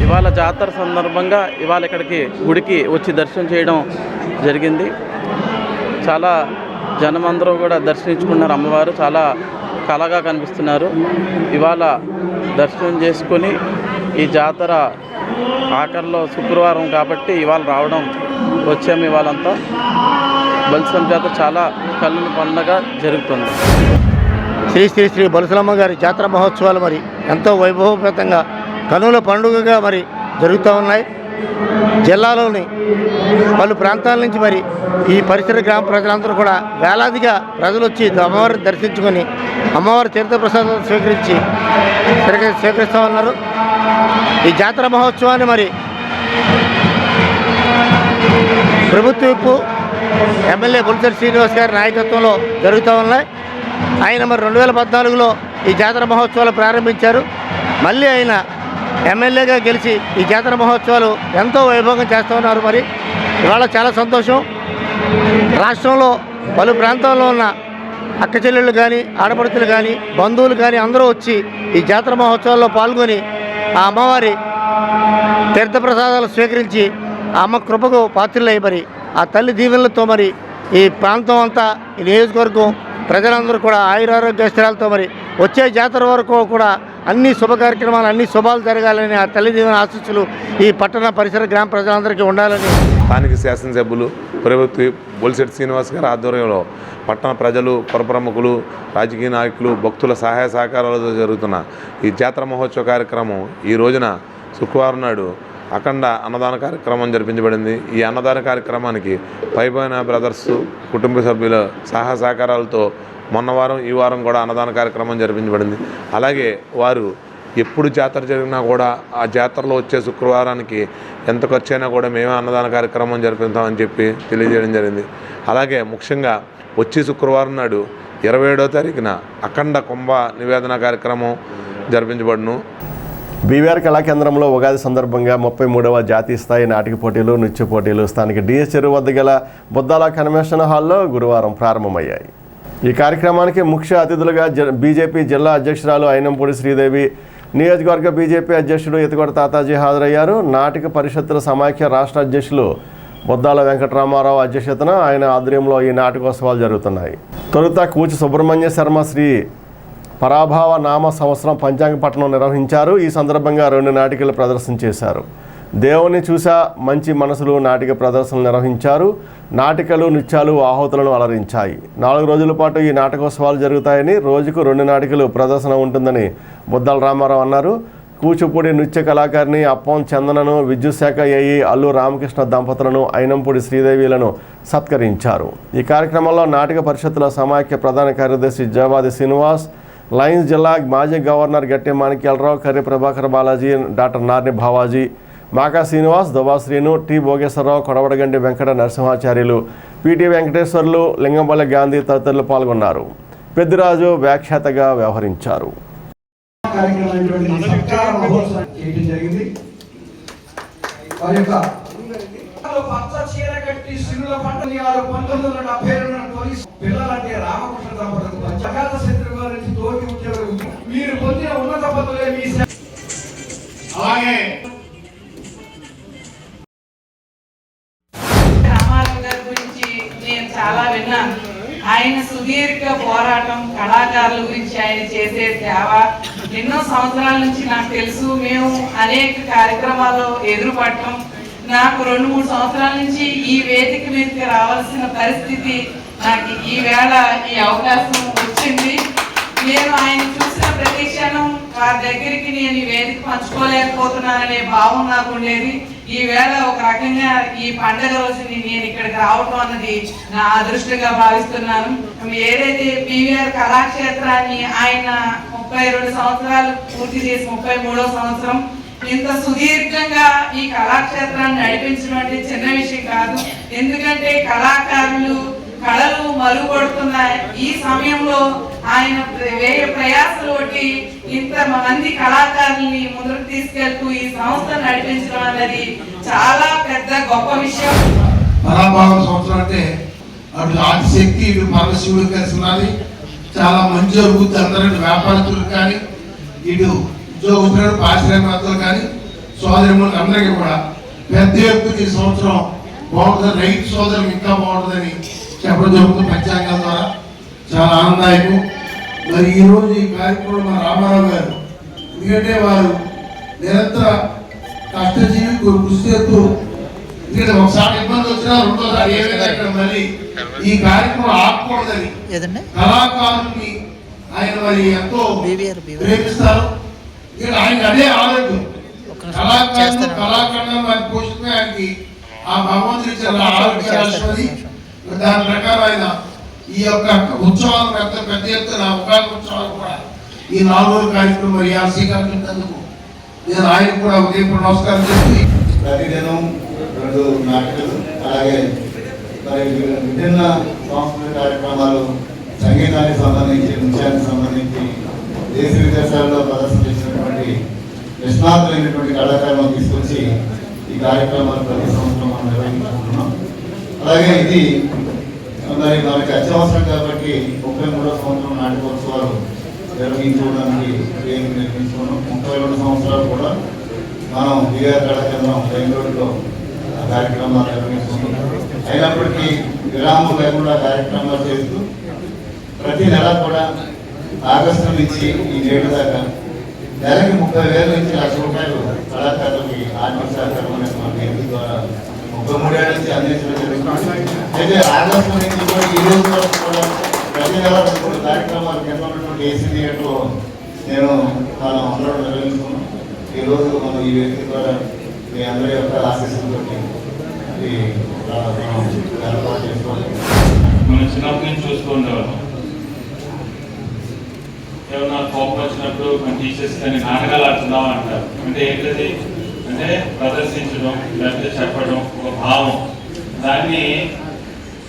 ఇవాళ జాతర సందర్భంగా ఇవాళ ఇక్కడికి గుడికి వచ్చి దర్శనం చేయడం జరిగింది. చాలా జనమందరూ కూడా దర్శించుకున్నారు. అమ్మవారు చాలా కళగా కనిపిస్తున్నారు. ఇవాళ దర్శనం చేసుకొని ఈ జాతర ఆఖరిలో శుక్రవారం కాబట్టి ఇవాళ రావడం వచ్చాము. ఇవాళంతా బలుసులమ్మ జాతర చాలా కళ్ళను పండుగ జరుగుతుంది. శ్రీ శ్రీ శ్రీ బలుసులమ్మ గారి జాతర మహోత్సవాలు మరి ఎంతో వైభవపేతంగా కనుల పండుగగా మరి జరుగుతూ ఉన్నాయి. జిల్లాలోని పలు ప్రాంతాల నుంచి మరి ఈ పరిసర గ్రామ ప్రజలందరూ కూడా వేలాదిగా ప్రజలు వచ్చి అమ్మవారిని దర్శించుకొని అమ్మవారి తీర్థప్రసాదం స్వీకరిస్తూ ఉన్నారు. ఈ జాతర మహోత్సవాన్ని మరి ప్రభుత్వ విప్పు ఎమ్మెల్యే బొలిశెట్టి శ్రీనివాస్ గారి నాయకత్వంలో జరుగుతూ ఉన్నాయి. ఆయన మరి 2014లో ఈ జాతర మహోత్సవాలు ప్రారంభించారు. మళ్ళీ ఆయన ఎమ్మెల్యేగా గెలిచి ఈ జాతర మహోత్సవాలు ఎంతో వైభవంగా చేస్తూ ఉన్నారు. మరి ఇవాళ చాలా సంతోషం. రాష్ట్రంలో పలు ప్రాంతాల్లో ఉన్న అక్క చెల్లెళ్ళు కానీ, ఆడపడుచులు కానీ, బంధువులు కానీ అందరూ వచ్చి ఈ జాతర మహోత్సవాల్లో పాల్గొని ఆ అమ్మవారి తీర్థప్రసాదాలు స్వీకరించి ఆ అమ్మ కృపకు పాత్రులై మరి ఆ తల్లి దీవెనలతో మరి ఈ ప్రాంతం అంతా ఈ నియోజకవర్గం ప్రజలందరూ కూడా ఆయురారోగ్యస్థిరాలతో మరి వచ్చే జాతర వరకు కూడా అన్ని శుభ కార్యక్రమాలు, అన్ని శుభాలు జరగాలని ఆ తల్లి దీవెన ఆశీస్సులు ఈ పట్టణ పరిసర గ్రామ ప్రజలందరికీ ఉండాలని స్థానిక శాసనసభ్యులు ప్రభుత్వ బొలిశెట్టి శ్రీనివాస్ గారి ఆధ్వర్యంలో పట్టణ ప్రజలు, పురప్రముఖులు, రాజకీయ నాయకులు, భక్తుల సహాయ సహకారాలతో జరుగుతున్న ఈ జాతర మహోత్సవ కార్యక్రమం ఈ రోజున శుక్రవారం నాడు అఖండ అన్నదాన కార్యక్రమం జరిపించబడింది. ఈ అన్నదాన కార్యక్రమానికి పైపోయిన బ్రదర్స్ కుటుంబ సభ్యుల సహాయ సహకారాలతో మొన్న వారం ఈ వారం కూడా అన్నదాన కార్యక్రమం జరిపించబడింది. అలాగే వారు ఎప్పుడు జాతర జరిగినా కూడా ఆ జాతరలో వచ్చే శుక్రవారానికి ఎంత ఖర్చు అయినా కూడా మేమే అన్నదాన కార్యక్రమం జరిపిస్తామని చెప్పి తెలియజేయడం జరిగింది. అలాగే ముఖ్యంగా వచ్చే శుక్రవారం నాడు 27వ తారీఖున అఖండ కుంభ నివేదన కార్యక్రమం జరిపించబడును. బీవీఆర్ కళాకేంద్రంలో ఉగాది సందర్భంగా 33వ జాతీయ స్థాయి నాటిక పోటీలు, నృత్య పోటీలు స్థానిక డిఎస్ చెరువు వద్ద గల బుద్దాల కన్వెన్షన్ హాల్లో గురువారం ప్రారంభమయ్యాయి. ఈ కార్యక్రమానికి ముఖ్య అతిథులుగా బీజేపీ జిల్లా అధ్యక్షురాలు అయినంపూడి శ్రీదేవి, నియోజకవర్గ బీజేపీ అధ్యక్షుడు ఎత్తుగొడ తాతాజీ హాజరయ్యారు. నాటిక పరిషత్తుల సమాఖ్య రాష్ట్ర అధ్యక్షులు బుద్దాల వెంకటరామారావు అధ్యక్షతన ఆయన ఆధ్వర్యంలో ఈ నాటకోత్సవాలు జరుగుతున్నాయి. తొలుత కూచి సుబ్రహ్మణ్య శర్మ శ్రీ పరాభావ నామ సంవత్సరం పంచాంగ పఠనం నిర్వహించారు. ఈ సందర్భంగా 2 నాటికలు ప్రదర్శన చేశారు. దేవుని చూసా మంచి మనసులు నాటిక ప్రదర్శనలు నిర్వహించారు. నాటికలు, నృత్యాలు ఆహుతులను అలరించాయి. 4 రోజుల పాటు ఈ నాటకోత్సవాలు జరుగుతాయని, రోజుకు 2 నాటికలు ప్రదర్శన ఉంటుందని బుద్దాల రామారావు అన్నారు. కూచిపూడి నృత్య కళాకారిణి అప్పం చందనను, విద్యుత్ శాఖ ఏఈ అల్లు రామకృష్ణ దంపతులను, అయినంపూడి శ్రీదేవిలను సత్కరించారు. ఈ కార్యక్రమంలో నాటక పరిషత్తుల సమాఖ్య ప్రధాన కార్యదర్శి జవాది శ్రీనివాస్, లయన్స్ జిల్లా మాజీ గవర్నర్ గట్టి మాణిక్యాలరావు, కర్రి ప్రభాకర్ బాలాజీ, డాక్టర్ నార్ని భావాజీ, మాకా శ్రీనివాస్, దుబా శ్రీను, టి భోగేశ్వరరావు, కొడవడగండి వెంకట నరసింహాచార్యులు, పిటి వెంకటేశ్వర్లు, లింగంపల్లి గాంధీ తదితరులు పాల్గొన్నారు. పెద్దిరాజు వ్యాఖ్యాతగా వ్యవహరించారు. పిల్లలంటే రామకృష్ణ దంపతులు జగత శత్రువు గారి నుంచి తోటి ఉద్యోగులు మీరు పొందిన ఉన్నత పదవులే మీ అలాగే రామారావు గారి గురించి నేను చాలా విన్నాను. ఆయన సుదీర్ఘ పోరాటం, కళాకారుల గురించి ఆయన చేసే సేవ ఎన్నో సంవత్సరాల నుంచి నాకు తెలుసు. మేము అనేక కార్యక్రమాల్లో ఎదురుపడటం, నాకు 2-3 సంవత్సరాల నుంచి ఈ వేదిక మీదకి రావాల్సిన పరిస్థితి నాకు ఈవేళ ఈ అవకాశం వచ్చింది. నేను ఆయన చూసిన ప్రతి క్షణం వారి దగ్గరికి నేను ఈ వేదిక పంచుకోలేకపోతున్నాననే భావం నాకు ఉండేది. ఈవేళ ఒక రకంగా ఈ పండుగ రోజుని నేను ఇక్కడికి రావటం అన్నది నా అదృష్టంగా భావిస్తున్నాను. ఏదైతే బీవీఆర్ కళాక్షేత్రాన్ని ఆయన 32 సంవత్సరాలు పూర్తి చేసి 33వ సంవత్సరం ఇంత సుదీర్ఘంగా ఈ కళాక్షేత్రాన్ని నడిపించడం అంటే చిన్న విషయం కాదు. ఎందుకంటే కళాకారులు కళలు మరుగుపడుతున్న ఈ సమయంలో ఆయన ప్రయాసలు ఒకటి ఇంతమంది కళాకారుల్ని ముందుకు తీసుకెళ్తూ ఈ సంస్థ నడిపించడం అన్నది చాలా పెద్ద గొప్ప విషయం. పరాభావ సంవత్సరం అంటే అటు ఆదిశక్తి, ఇటు పరమశివుడు కలిసి ఉన్నది. చాలా మంచి జరుగుతుంది. అందరూ వ్యాపారస్తులు కానీ, ఇటు ఉద్యోగస్తులు, పారిశ్రామికవేత్తలు కానీ, సోదరులకు అందరికీ కూడా పెద్ద ఎత్తున ఈ సంవత్సరం బాగుంటుంది. రైతు సోదరులకు ఇంకా బాగుంటుందని చెప్పడం జరుగుతుంది పంచాంగం ద్వారా. చాలా ఆనందదాయకం. మరి ఈరోజు ఈ కార్యక్రమం మన రామారావు గారు, ఎందుకంటే వారు నిరంతర కష్టజీవి కృషి చేస్తూ, ఎందుకంటే ఒకసారి ఇబ్బంది వచ్చినా రెండోసారి ఏ విధంగా మళ్ళీ ఈ కార్యక్రమం ఆపకూడదని కళాకారుల్ని ఆయన మరి ఎంతో ప్రేమిస్తారు. ఆయన అదే ఆరోగ్యం కళాకారులు కళాఖండం వారి పోషితమే ఆయనకి ఆ భగవంతుడు ఇచ్చిన ఆరోగ్య. దాని ప్రకారం ఆయన ఈ యొక్క ఉత్సవాలు పెద్ద ఎత్తున ఉగాది ఉత్సవాలు కూడా ఈ 4 రోజుల కార్యక్రమం మరి శ్రీకాకుళందుకు నేను ఆయన కూడా ఉదయం నమస్కారం చేసి ప్రతిదినం 2 నాటకాలు, అలాగే మరి విభిన్న సాంస్కృతిక కార్యక్రమాలు, సంగీతానికి సంబంధించి, నృత్యానికి సంబంధించి దేశ విదేశాల్లో ప్రదర్శన చేసినటువంటి నిష్ణాతులైనటువంటి కళాకారులను తీసుకొచ్చి ఈ కార్యక్రమాలు ప్రతి సంవత్సరం మనం నిర్వహించుకుంటున్నాం. అలాగే ఇది మరి మనకి అత్యవసరం కాబట్టి 33వ సంవత్సరం నాటకోత్సవాలు నిర్వహించుకోవడానికి నిర్మించుకున్నాం. 32 సంవత్సరాలు కూడా మనం బీవీఆర్ కళాకేంద్రం బెంగళూరులో కార్యక్రమాలు నిర్వహిస్తున్నాం. అయినప్పటికీ విరామం లేకుండా కార్యక్రమాలు చేస్తూ ప్రతి నెల కూడా ఆగస్టు నుంచి ఈ నేడు దాకా నెలకి 30,000 నుంచి ₹1,00,000 కళాకారులకి ఆర్థిక సహకారం అనేది మన వేదిక ద్వారా 33 ఏళ్ళ నుంచి అందించడం జరుగుతుంది. అయితే ఆగస్టు నుంచి కూడా ఈ రోజు వరకు కూడా ప్రతి నెల 3 కార్యక్రమాలు కింద ఉన్నటువంటి ఏసీ థియేటర్లో మనం అందరం నిర్వహించుకున్నాం. ఈరోజు మనం ఈ వేదిక ద్వారా మీ అందరి యొక్క ఆశీస్సులతో ఇది ఏర్పాటు చేసుకోవాలి. మనం చిన్నప్పటి నుంచి చూసుకుంటాం ఏమన్నా కోపం వచ్చినప్పుడు మన టీచర్స్ కానీ నాటకాలు ఆడుతున్నాం అంటారు. అంటే ఏంటది అంటే ప్రదర్శించడం లేకపోతే చెప్పడం ఒక భావం. దాన్ని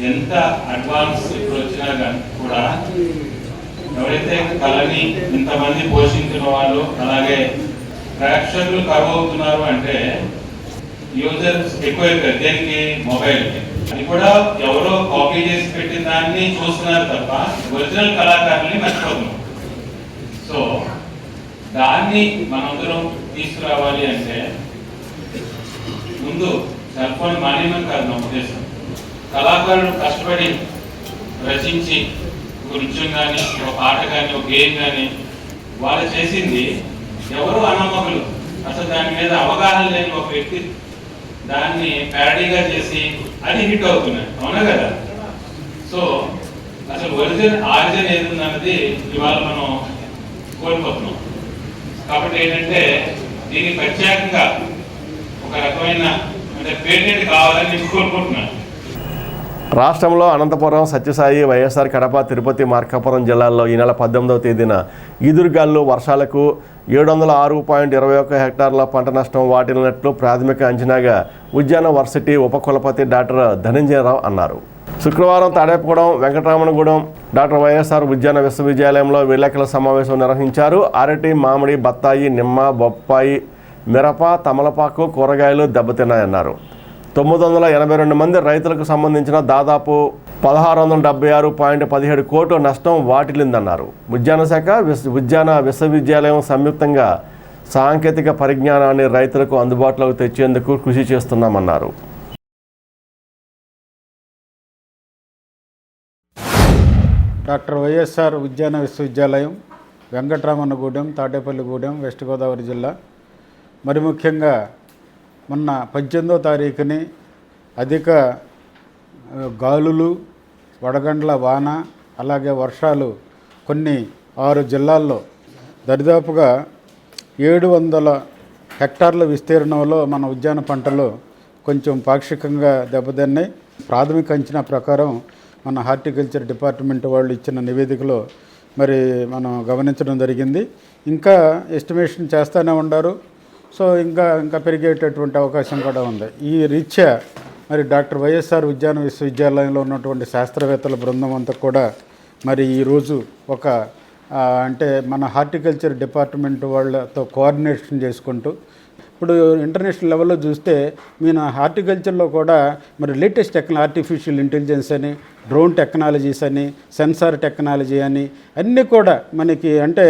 ఎంత అడ్వాన్స్ ఇప్పుడు వచ్చినా కానీ కూడా ఎవరైతే కళని ఇంతమంది పోషించిన వాళ్ళు అలాగే ప్రేక్షకులు కరువవుతున్నారు అంటే యూజర్స్ ఎక్కువైపోయారు. దేనికి? మొబైల్కి. అది కూడా ఎవరో కాపీ చేసి పెట్టిన దాన్ని చూస్తున్నారు తప్ప ఒరిజినల్ కళాకారుల్ని మర్చిపోతున్నారు. సో దాన్ని మనందరం తీసుకురావాలి అంటే ముందు సెల్ ఫోన్ మానేమని కాదు నా ఉద్దేశం. కళాకారులు కష్టపడి రచించి ఒక నృత్యం కానీ ఒక పాట కానీ ఒక గేమ్ కానీ వాళ్ళు చేసింది ఎవరు అన్నమ్మకులు అసలు దాని మీద అవగాహన లేని ఒక వ్యక్తి దాన్ని ప్యారడీగా చేసి అది హిట్ అవుతున్నాయి. అవునా కదా? సో అసలు ఆరిజిన్ ఏది ఉందన్నది ఇవాళ మనం కోల్పోతున్నాం. కాబట్టి ఏంటంటే దీన్ని ప్రత్యేకంగా ఒక రకమైన అంటే పేటెంట్ కావాలని నేను కోరుకుంటున్నాను. రాష్ట్రంలో అనంతపురం, సత్యసాయి, వైఎస్ఆర్ కడప, తిరుపతి, మార్కాపురం జిల్లాల్లో ఈ నెల 18వ తేదీన ఈదురుగాలు వర్షాలకు 706.21 హెక్టార్ల పంట నష్టం వాటిల్లినట్లు ప్రాథమిక అంచనాగా ఉద్యాన వర్సిటీ ఉపకులపతి డాక్టర్ ధనంజయరావు అన్నారు. శుక్రవారం తాడేపుగూడెం, వెంకటరామనగూడెం డాక్టర్ వైఎస్ఆర్ ఉద్యాన విశ్వవిద్యాలయంలో విలేకరుల సమావేశం నిర్వహించారు. అరటి, మామిడి, బత్తాయి, నిమ్మ, బొప్పాయి, మిరప, తమలపాకు, కూరగాయలు దెబ్బతిన్నాయన్నారు. 982 మంది రైతులకు సంబంధించిన దాదాపు 1676.17 కోట్ల నష్టం వాటిల్లిందన్నారు. ఉద్యాన శాఖ, ఉద్యాన విశ్వవిద్యాలయం సంయుక్తంగా సాంకేతిక పరిజ్ఞానాన్ని రైతులకు అందుబాటులోకి తెచ్చేందుకు కృషి చేస్తున్నామన్నారు. డాక్టర్ వైఎస్ఆర్ ఉద్యాన విశ్వవిద్యాలయం, వెంకటరామన్నగూడెం, తాడేపల్లిగూడెం, వెస్ట్ గోదావరి జిల్లా. మరి ముఖ్యంగా మొన్న 18వ తారీఖుని అధిక గాలులు, వడగండ్ల వాన, అలాగే వర్షాలు కొన్ని 6 జిల్లాల్లో దరిదాపుగా 700 హెక్టార్ల విస్తీర్ణంలో మన ఉద్యాన పంటలు కొంచెం పాక్షికంగా దెబ్బతిన్నాయి. ప్రాథమిక అంచనా ప్రకారం మన హార్టికల్చర్ డిపార్ట్మెంట్ వాళ్ళు ఇచ్చిన నివేదికలో మరి మనం గమనించడం జరిగింది. ఇంకా ఎస్టిమేషన్ చేస్తూనే ఉన్నారు. సో ఇంకా పెరిగేటటువంటి అవకాశం కూడా ఉంది. ఈ రీత్యా మరి డాక్టర్ వైఎస్ఆర్ ఉద్యాన విశ్వవిద్యాలయంలో ఉన్నటువంటి శాస్త్రవేత్తల బృందం అంతా కూడా మరి ఈరోజు ఒక అంటే మన హార్టికల్చర్ డిపార్ట్మెంట్ వాళ్ళతో కోఆర్డినేషన్ చేసుకుంటూ ఇప్పుడు ఇంటర్నేషనల్ లెవెల్లో చూస్తే మన హార్టికల్చర్లో కూడా మరి లేటెస్ట్ ఆర్టిఫిషియల్ ఇంటెలిజెన్స్ అని, డ్రోన్ టెక్నాలజీస్ అని, సెన్సార్ టెక్నాలజీ అని అన్నీ కూడా మనకి అంటే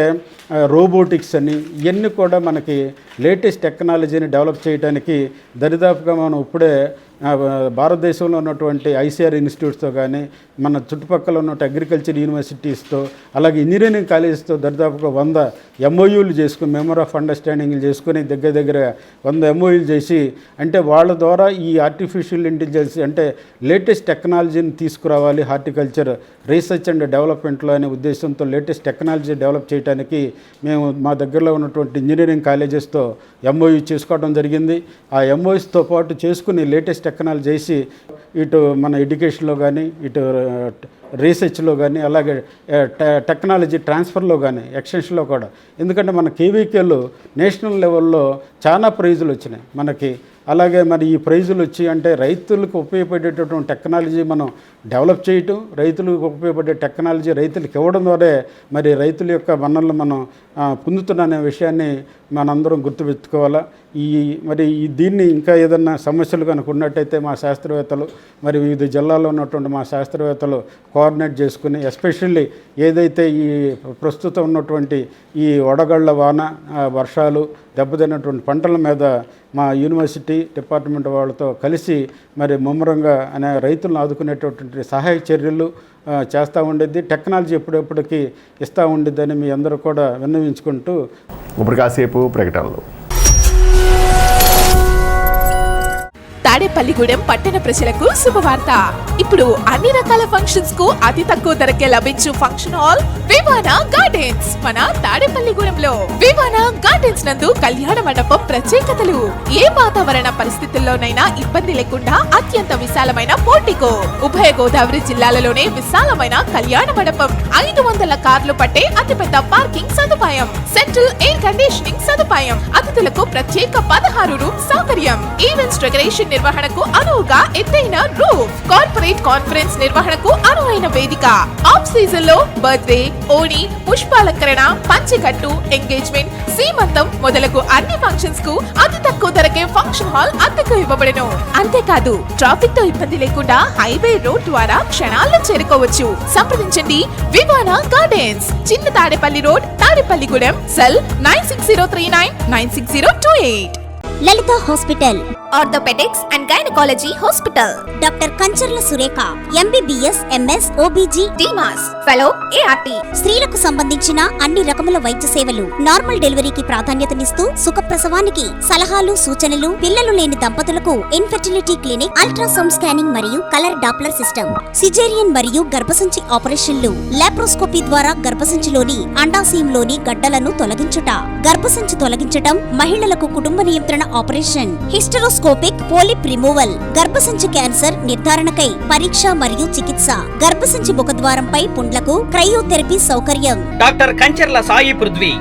రోబోటిక్స్ అని ఇవన్నీ కూడా మనకి లేటెస్ట్ టెక్నాలజీని డెవలప్ చేయడానికి దరిదాపుగా మనం ఇప్పుడే భారతదేశంలో ఉన్నటువంటి ఐసీఆర్ ఇన్స్టిట్యూట్స్తో కానీ మన చుట్టుపక్కల ఉన్న అగ్రికల్చర్ యూనివర్సిటీస్తో అలాగే ఇంజనీరింగ్ కాలేజెస్తో దరిదాపుగా 100 MOUలు చేసుకుని మెమోర్ ఆఫ్ అండర్స్టాండింగ్లు చేసుకుని దగ్గర 100 MOUలు చేసి అంటే వాళ్ళ ద్వారా ఈ ఆర్టిఫిషియల్ ఇంటెలిజెన్స్ అంటే లేటెస్ట్ టెక్నాలజీని తీసుకురావాలి హార్టికల్చర్ రీసెర్చ్ అండ్ డెవలప్మెంట్లో అనే ఉద్దేశంతో లేటెస్ట్ టెక్నాలజీ డెవలప్ చేయడానికి మేము మా దగ్గరలో ఉన్నటువంటి ఇంజనీరింగ్ కాలేజెస్తో MOU చేసుకోవడం జరిగింది. ఆ MOUస్తో పాటు చేసుకుని లేటెస్ట్ టెక్నాలజీ చేసి ఇటు మన ఎడ్యుకేషన్లో కానీ ఇటు రీసెర్చ్లో కానీ అలాగే టెక్నాలజీ ట్రాన్స్ఫర్లో కానీ ఎక్స్టెన్షన్లో కూడా. ఎందుకంటే మన కేవీకేలు నేషనల్ లెవెల్లో చాలా ప్రైజులు వచ్చినాయి మనకి. అలాగే మరి ఈ ప్రైజులు వచ్చి అంటే రైతులకు ఉపయోగపడేటటువంటి టెక్నాలజీ మనం డెవలప్ చేయటం, రైతులకు ఉపయోగపడే టెక్నాలజీ రైతులకు ఇవ్వడం ద్వారా మరి రైతుల యొక్క మన్ననలు మనం పొందుతున్న విషయాన్ని మనందరం గుర్తుపెట్టుకోవాలా. మరి దీన్ని ఇంకా ఏదన్నా సమస్యలు కనుక ఉన్నట్టయితే మా శాస్త్రవేత్తలు మరి వివిధ జిల్లాల్లో ఉన్నటువంటి మా శాస్త్రవేత్తలు కోఆర్డినేట్ చేసుకుని ఎస్పెషల్లీ ఏదైతే ఈ ప్రస్తుతం ఉన్నటువంటి ఈ వడగళ్ల వాన, వర్షాలు దెబ్బతిన్నటువంటి పంటల మీద మా యూనివర్సిటీ డిపార్ట్మెంట్ వాళ్ళతో కలిసి మరి ముమ్మరంగా అనే రైతులను ఆదుకునేటటువంటి సహాయ చర్యలు చేస్తూ ఉండేది. టెక్నాలజీ ఎప్పుడెప్పటికీ ఇస్తూ ఉండేదని మీ అందరూ కూడా విన్నవించుకుంటూ ఇప్పుడు కాసేపు ప్రకటనలు. తాడేపల్లిగూడెం పట్టణ ప్రజలకు శుభవార్త. ఇప్పుడు అన్ని రకాల ఫంక్షన్స్ కు అతి తక్కువ ధరకే లభించు ఫంక్షన్ హాల్ వివానా గార్డెన్స్ మన తాడేపల్లిగూడెంలో. వివానా గార్డెన్స్ నందు కళ్యాణ మండపం ప్రత్యేకతలు. ఏ వాతావరణ పరిస్థితుల్లోనైనా ఇబ్బంది లేకుండా అత్యంత విశాలమైన పోర్టికో, ఉభయ గోదావరి జిల్లాలలోనే విశాలమైన కళ్యాణ మండపం, 500 కార్లు పట్టే అతిపెద్ద పార్కింగ్ సదుపాయం, సెంట్రల్ ఎయిర్ కండిషనింగ్ సదుపాయం, అతిథులకు ప్రత్యేక 16 రూమ్ సౌకర్యం, ఈవెంట్స్ డెకరేషన్ నిర్వహణకు అనువుగా ఎత్తైన రూఫ్, కార్పొరేట్ కాన్ఫరెన్స్ నిర్వహణకు అనువైన వేదిక, ఆఫ్ సీజన్ లో బర్త్డే, ఓణి, పుష్పాలంకరణ, పంచెకట్టు, ఎంగేజ్మెంట్, సీమంతం మొదలగు అన్ని ఫంక్షన్స్ కు అతి తక్కువ ధరకే ఫంక్షన్ హాల్ అద్దెకు ఇవ్వబడను. అంతేకాదు ట్రాఫిక్ తో ఇబ్బంది లేకుండా హైవే రోడ్ ద్వారా క్షణాల్లో చేరుకోవచ్చు. సంప్రదించండి వివానా గార్డెన్స్, చిన్న Tadepalli road, Tadepalligudem. Cell 9603996028. Lalitha hospital, orthopaedics and gynaecology hospital. Doctor Kancharla Surekha, MBBS, MS, OBG, DMAS, fellow, ART. స్త్రీలకు సంబంధించిన అన్ని రకముల వైద్య సేవలు, నార్మల్ డెలివరీకి ప్రాధాన్యతనిస్తూ సుఖప్రసవానికి సలహాలు, సూచనలు, పిల్లలు లేని దంపతులకు ఇన్ఫెర్టిలిటీ క్లినిక్, అల్ట్రాసౌండ్ స్కానింగ్ మరియు కలర్ డాప్లర్ సిస్టమ్, సిజేరియన్ మరియు గర్భసంచి ఆపరేషన్లు, లాప్రోస్కోపీ ద్వారా గర్భసంచిలోని అండాశయంలోని గడ్డలను తొలగించుట, గర్భసంచి తొలగించటం, మహిళలకు కుటుంబ నియంత్రణ ఆపరేషన్, హిస్టరోస్కోపిక్ పోలిప్ రిమూవల్, గర్భసంచి క్యాన్సర్ నిర్ధారణకై పరీక్ష మరియు చికిత్స, గర్భసంచి ముఖద్వారంపై పుండ్లకు క్రయోథెరపీ సౌకర్యం. Doctor Kancharla Sai Prithvi,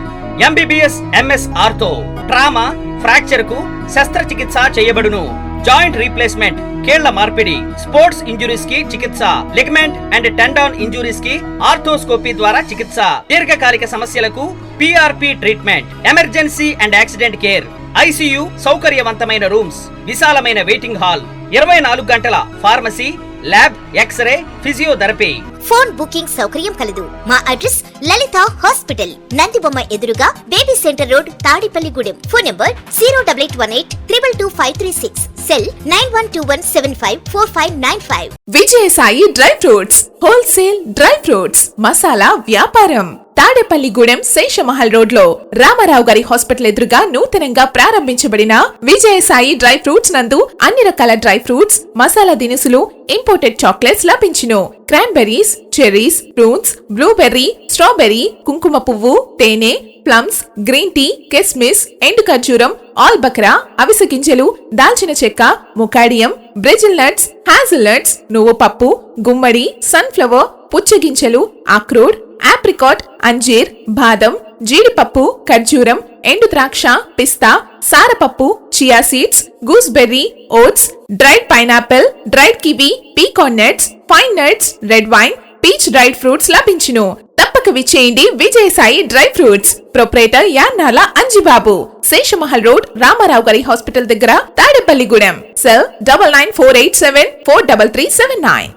MBBS, MS ortho, trauma, fracture కు శస్త్రచికిత్స చేయబడును. జాయింట్ రీప్లేస్మెంట్, కీళ్ల మార్పిడి, స్పోర్ట్స్ ఇంజురీస్ కి చికిత్స, లిగమెంట్ అండ్ టెండాన్ ఇంజురీస్ కి ఆర్థోస్కోపీ ద్వారా చికిత్స, దీర్ఘకాలిక సమస్యలకు PRP treatment, emergency and accident care, ICU సౌకర్యవంతమైన రూమ్స్, విశాలమైన వెయిటింగ్ హాల్, 24 గంటల pharmacy, lab, xray, physiotherapy. Phone booking సౌకర్యం కలదు. మా అడ్రస్ లలిత హాస్పిటల్, నందిబొమ్మ ఎదురుగా, baby centre road, Tadepalligudem. Phone number 08818222536. Cell 9121754595. Vijayasai dry fruits, wholesale dry fruits, masala వ్యాపారం. తాడేపల్లిగూడెం శేషమహల్ రోడ్ లో రామారావు గారి హాస్పిటల్ ఎదురుగా నూతనంగా ప్రారంభించబడిన విజయసాయి డ్రై ఫ్రూట్స్ నందు అన్ని రకాల డ్రై ఫ్రూట్స్, మసాలా దినుసులు, ఇంపోర్టెడ్ చాక్లెట్స్ లభించును. Cranberries, cherries, fruits, blueberry, strawberry, కుంకుమ పువ్వు, తేనె, ప్లమ్స్, గ్రీన్ టీ, కిస్మిస్, ఎండు ఖర్జూరం, ఆల్ బక్రా, అవిసె గింజలు, దాల్చిన చెక్క, ముకాడియం, బ్రెజిల్ నట్స్, హ్యాజిల్ నట్స్, నువ్వు పప్పు, గుమ్మడి, సన్ఫ్లవర్, పుచ్చగింజలు, అక్రోడ్, ఆప్రికాట్, అంజీర్, బాదం, జీడిపప్పు, ఖర్జూరం, ఎండు ద్రాక్ష, పిస్తా, సారపప్పు, chia seeds, gooseberry, oats, dried pineapple, dried kiwi, pecan nuts, pine nuts, red wine, peach dried fruits లభించును. తప్పక విచ్చేయండి Vijayasai dry fruits. Proprietor Yannala Anjibabu, Seshamahal road, Ramarao గారి హాస్పిటల్ దగ్గర, తాడేపల్లిగూడెం. సెల్ 9948743379.